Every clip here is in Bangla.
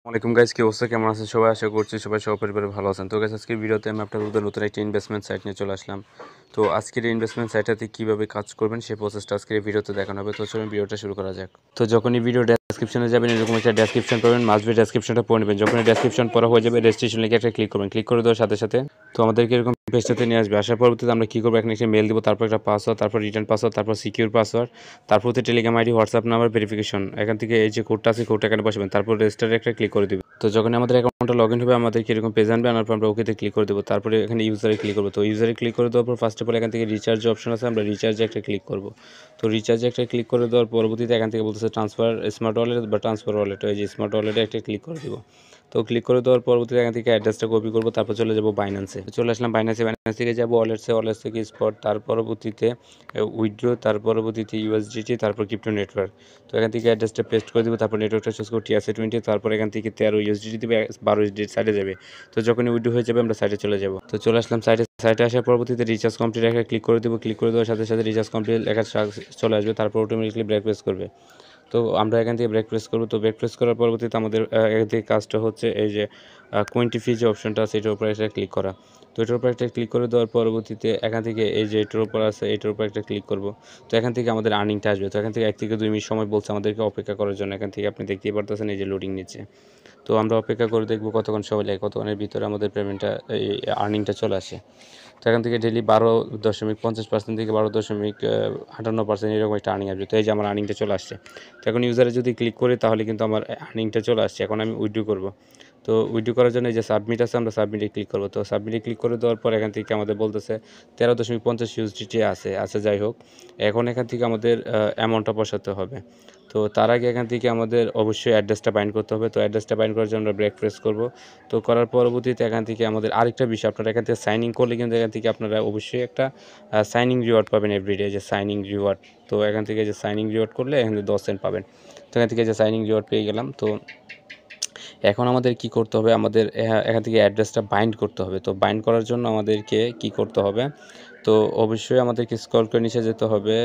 ওয়ালাইকুম গাইস, কি অবস্থা? কেমন আছেন সবাই? আশা করছি সবাই সপরিবারে ভালো আছেন। তো গাইস, আজকের ভিডিওতে আমি আপনাদের নতুন একটা ইনভেস্টমেন্ট সাইট নিয়ে চলে আসলাম। তো আজকের ইনভেস্টমেন্ট সাইটটাতে কীভাবে কাজ করবেন সেই প্রসেসটা আজকের এই ভিডিওতে দেখানো হবে। তো চলুন ভিডিওটা শুরু করা যাক। তো যখনই ভিডিও ডেসক্রিপশনে যাবেন, এরকম একটা ডেসক্রিপশন পাবেন, মাস্ট বি ডেসক্রিপশনটা পড়ে নেবেন। যখনই ডেসক্রিপশন পড়া হয়ে যাবে, রেজিস্ট্রেশন লিখে একটা ক্লিক করবেন। ক্লিক করে দেওয়ার সাথে সাথে তো আমাদেরকে এরকম পেজটাতে নিয়ে আসবে। আসার পরবর্তীতে আমরা কী করবো, এখানে একটা মেল দেবো, তারপর একটা পাসওয়ার্ড, তারপর রিটার্ন পাসওয়ার্ড, তারপর সিকিউর পাসওয়ার্ড, তারপর হচ্ছে Telegram ID, WhatsApp number, verification. এখান থেকে এই যে কোডটা আছে, কোডটা এখানে বসাবেন, তারপর রেজিস্টারে একটা ক্লিক করে দেবেন। তো যখন আমাদের অ্যাকাউন্টটা লগ ইন হবে, আমাদেরকে এরকম পেজ আনবে, আনার পর আমরা ওকেতে ক্লিক করে দেবো। তারপরে এখানে ইউজারে ক্লিক করবো। তো ইউজারে ক্লিক করে দেওয়ার পর ফার্স্ট অফ অল এখান থেকে রিচার্জ অপশন আছে, আমরা রিচার্জে একটা ক্লিক করবো। তো রিচার্জে একটা ক্লিক করে দেওয়ার পরবর্তীতে এখান থেকে বলতেছে ট্রান্সফার স্মার্ট ওয়ালেট বা ট্রান্সফার ওয়ালেট, এই যে স্মার্ট ওয়ালেটে একটা ক্লিক করে দেবো। তো ক্লিক করে দেওয়ার পরবর্তীতে এখান থেকে অ্যাড্রেসটা কপি করবো, তারপর চলে যাবো বাইন্যান্সে। চলে আসলাম বাইন্যান্সে, বাইন্যান্স থেকে যাবো ওয়ালেটসে, ওয়ালেটস থেকে স্পট, তার পরবর্তীতে উইথড্র, তার পরবর্তীতে ইউএসডিটি, তারপর ক্রিপ্টো নেটওয়ার্ক। তো এখান থেকে অ্যাড্রেসটা পেস্ট করে দেবো, তারপর নেটওয়ার্কটা চুজ করবো TRC20, তারপর এখান থেকে 13 ইউএসডিটি দেবে, 12 ইউএসডিটি সাইডে যাবে। তো যখনই উইথড্র হয়ে যাবে আমরা সাইডে চলে যাবো। তো চলে আসলাম সাইডে আসার পরবর্তীতে রিচার্জ কমপ্লিট একটা ক্লিক করে দেবো। ক্লিক করে দেওয়ার সাথে সাথে রিচার্জ কমপ্লিট লেখা চলে আসবে, তারপর অটোমেটিকলি ব্রেক প্রেস করবে। তো আমরা এখান থেকে ব্রেক প্রেস করবো। তো ব্রেক প্রেস করার পরবর্তীতে আমাদের এখান থেকে কাজটা হচ্ছে এই যে কোয়েন্টিফি যে অপশনটা আছে এটার উপরে একটা ক্লিক করা। তো এটার উপর একটা ক্লিক করে দেওয়ার পরবর্তীতে এখান থেকে এই যে এটার উপর আছে এটার উপর একটা ক্লিক করব। তো এখান থেকে আমাদের আর্নিংটা আসবে। তো এখান থেকে 1 থেকে 2 মিনিট সময় বলছে আমাদেরকে অপেক্ষা করার জন্য। এখান থেকে আপনি দেখতেই পারতেছেন এই যে লোডিং নিচ্ছে। তো আমরা অপেক্ষা করে দেখব কতক্ষণ সময় লাগে, কতক্ষণের ভিতরে আমাদের পেমেন্টটা এই আর্নিংটা চলে আসে। তো এখান থেকে ডেইলি 12.50% থেকে 12.58% এরকম একটা আর্নিং আসবে। তো এই যে আমার আর্নিংটা চলে আসছে। তো এখন ইউজারে যদি ক্লিক করি তাহলে কিন্তু আমার আর্নিংটা চলে আসছে। এখন আমি উইথড্র করব। তো উইথড্র করার জন্য এই যে সাবমিট আছে, আমরা সাবমিটে ক্লিক করব। তো সাবমিটে ক্লিক করে দেওয়ার পর এখান থেকে আমাদের বলতেছে 13.50 ইউএসডিটি আছে যাই হোক। এখন এখান থেকে আমাদের অ্যামাউন্টটা বসাতে হবে। তো তার আগে এখান থেকে আমাদের অবশ্যই অ্যাড্রেসটা বাইন্ড করতে হবে। তো অ্যাড্রেসটা বাইন্ড করার জন্য আমরা ব্রেক প্রেস করব। তো করার পরবর্তীতে এখান থেকে আমাদের আরেকটা বিষয়, আপনারা এখান থেকে সাইন ইন করলে কিন্তু এখান থেকে আপনারা অবশ্যই একটা সাইনিং রিওয়ার্ড পাবেন এভরিডে, যে সাইনিং রিওয়ার্ড। তো এখান থেকে যে সাইনিং রিওয়ার্ড করলে এখান থেকে 10 সেন্ট পাবেন। তো এখান থেকে যে সাইনিং রিওয়ার্ড পেয়ে গেলাম। তো এখন আমাদের কি করতে হবে, আমাদের এখান থেকে অ্যাড্রেসটা বাইন্ড করতে হবে। তো বাইন্ড করার জন্য আমাদেরকে কি করতে হবে, তো অবশ্যই আমাদেরকে স্ক্রল করে নিচে যেতে হবে।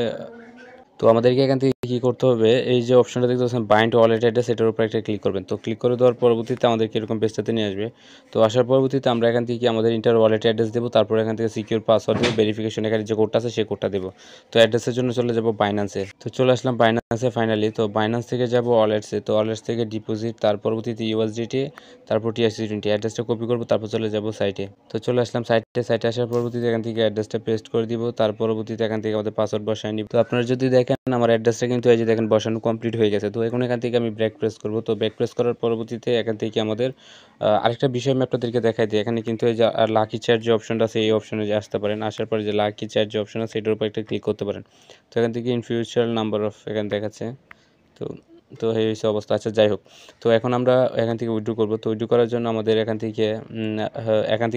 তো আমাদেরকে এখান থেকে কী করতে হবে, এই যে অপশনটা দেখতে পাচ্ছেন বাইন্ড ওয়ালেট অ্যাড্রেস, এটার উপর একটা ক্লিক করবেন। তো ক্লিক করে দেওয়ার পরবর্তীতে আমাদেরকে এরকম পেজটাতে নিয়ে আসবে। তো আসার পরবর্তীতে আমরা এখান থেকে আমাদের ইন্টার ওয়ালেট অ্যাড্রেস দেবো, তারপর এখান থেকে সিকিউর পাসওয়ার্ড দেবো, ভেরিফিকেশন এখানে যে কোডটা আছে সেই কোডটা দেবো। তো অ্যাড্রেসের জন্য চলে যাব বাইন্যান্সে। তো চলে আসলাম বাইন্যান্সে ফাইনালি। তো বাইন্যান্স থেকে যাব ওয়ালেটসে। তো ওয়ালেটস থেকে ডিপোজিট, তার পরবর্তীতে ইউএসডিটি, তারপর TRC20 অ্যাড্রেসটা কপি করবো, তারপর চলে যাব সাইটে। তো চলে আসলাম সাইটে আসার পরবর্তীতে এখান থেকে অ্যাড্রেসটা পেস্ট করে দিব, তার পরবর্তীতে এখান থেকে আমাদের পাসওয়ার্ড বসায় নিব। তো আপনারা যদি দেখেন আমার অ্যাড্রেসটা কিন্তু এই যে দেখেন বসানো কমপ্লিট হয়ে গেছে। তো এখন এখান থেকে আমি ব্রেক প্রেস করব। তো ব্রেক প্রেস করার পরবর্তীতে এখান থেকে আমাদের আরেকটা বিষয় আমি আপনাদেরকে দেখাই দিই। এখানে কিন্তু এই যে লাকি চার্জ যে অপশনটা আছে এই অপশনে যে আসতে পারেন, আসার পরে যে লাকি চার্জ যে অপশন আছে এটার উপর একটা ক্লিক করতে পারেন। তো এখান থেকে ইন ফিউচার নাম্বার অফ এখানে দেখাচ্ছে। তো তো এই হচ্ছে অবস্থা। আচ্ছা যাই হোক, তো এখন আমরা এখান থেকে উইথড্র করব। তো উইথড্র করার জন্য আমাদের এখান থেকে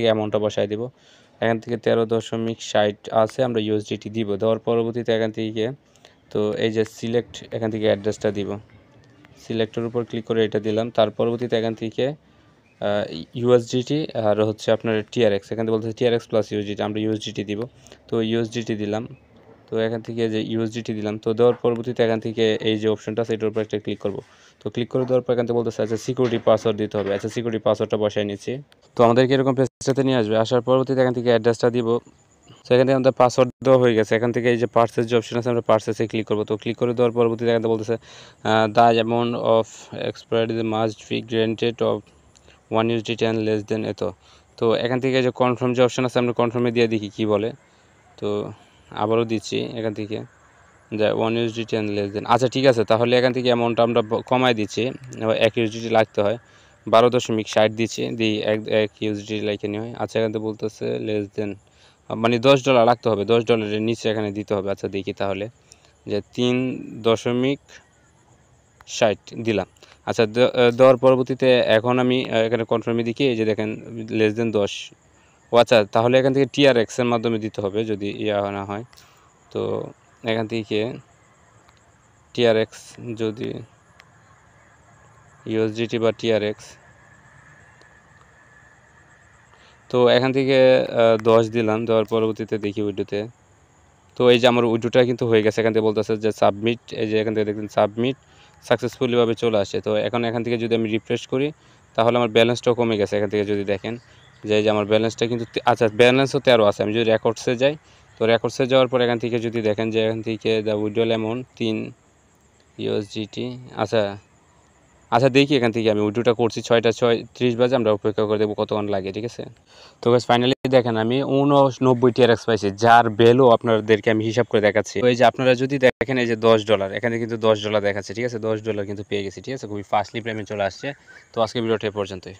অ্যামাউন্টটা বসায় দিব। এখান থেকে 13.60 আছে, আমরা ইউএসডিটি দিব। দেওয়ার পরবর্তীতে এখান থেকে তো এই যে সিলেক্ট, এখান থেকে অ্যাড্রেসটা দিব। সিলেক্টের উপর ক্লিক করে এটা দিলাম। তার পরবর্তীতে এখান থেকে ইউএসডিটি আর হচ্ছে আপনার TRX, এখান থেকে বলতেছে TRX প্লাস ইউএসডিটি, আমরা ইউএসডিটি দিব। তো ইউএসডিটি দিলাম। তো এখান থেকে যে ইউএসডিটি দিলাম। তো দেওয়ার পরবর্তীতে এখান থেকে এই যে অপশনটা আছে এটার উপর একটা ক্লিক করব। তো ক্লিক করে দেওয়ার পর এখান থেকে বলতেছে আচ্ছা সিকিউরিটি পাসওয়ার্ড দিতে হবে। আচ্ছা সিকিউরিটি পাসওয়ার্ডটা বসায় নিচ্ছি। তো আমাদেরকে এরকম পেজটাতে নিয়ে আসবে। আসার পরবর্তীতে এখান থেকে অ্যাড্রেসটা দিব। সেখান থেকে আমাদের পাসওয়ার্ড দেওয়া হয়ে গেছে। এখান থেকে এই যে পার্সেস যে অপশন আছে আমরা পার্সেসে ক্লিক করব। তো ক্লিক করে দেওয়ার পরবর্তীতে এখান থেকে বলতেছে the amount of expiry must be granted of 1 USDT and less than এত। তো এখান থেকে যে কনফার্ম যে অপশন আছে আমরা কনফার্মে দিয়ে দেখি কী বলে। তো আবারও দিচ্ছি এখান থেকে যে 1 USDT অ্যান্ড লেস দেন। আচ্ছা ঠিক আছে, তাহলে এখান থেকে অ্যামাউন্টটা আমরা কমায় দিচ্ছি। 1 USDT লাগতে হয়, 12.60 দিচ্ছি, দিই 1 USDT লাইকে নিয়ে হয়। আচ্ছা এখান থেকে বলতেছে লেস দেন, মানে $10 লাগতে হবে, $10 নিচে এখানে দিতে হবে। আচ্ছা দেখি তাহলে যে 3.60 দিলাম। আচ্ছা দেওয়ার পরবর্তীতে এখন আমি এখানে কনফার্মে দেখি এই যে দেখেন লেস দেন 10। ও আচ্ছা, তাহলে এখান থেকে TRX এর মাধ্যমে দিতে হবে যদি না হয়। তো এখান থেকে TRX যদি USDT বা TRX, তো এখান থেকে 10 দিলাম। দেওয়ার পরবর্তীতে দেখি উইডোতে। তো এই যে আমার উইড্রোটা কিন্তু হয়ে গেছে। এখান থেকে বলতেছে যে সাবমিট, এই যে এখান থেকে দেখবেন সাবমিট সাকসেসফুলিভাবে চলে আসে। তো এখন এখান থেকে যদি আমি রিফ্রেশ করি তাহলে আমার ব্যালেন্সটাও কমে গেছে। এখান থেকে যদি দেখেন যে এই যে আমার ব্যালেন্সটা কিন্তু আচ্ছা ব্যালেন্সও 13 আছে। আমি যদি রেকর্ডসে যাই, তো রেকর্ডসে যাওয়ার পর এখান থেকে যদি দেখেন যে এখান থেকে দ্য উইথড্রল অ্যামাউন্ট 3 ইউএসডিটি। আচ্ছা দেখি এখান থেকে আমি উইথড্রটা করছি 6টা 30 বাজে। আমরা অপেক্ষা করে দেবো কতক্ষণ লাগে, ঠিক আছে। তো গাইস ফাইনালি দেখেন আমি 89 টিআরএক্স পাইছি, যার ভ্যালু আপনাদেরকে আমি হিসাব করে দেখাচ্ছি। তো এই যে আপনারা যদি দেখেন এই যে $10 এখানে কিন্তু $10 দেখাচ্ছে, ঠিক আছে। $10 কিন্তু পেয়ে গেছি, ঠিক আছে। খুবই ফাস্টলি পেমেন্ট চলে আসছে। তো আজকে ভিডিওটা এ পর্যন্তই।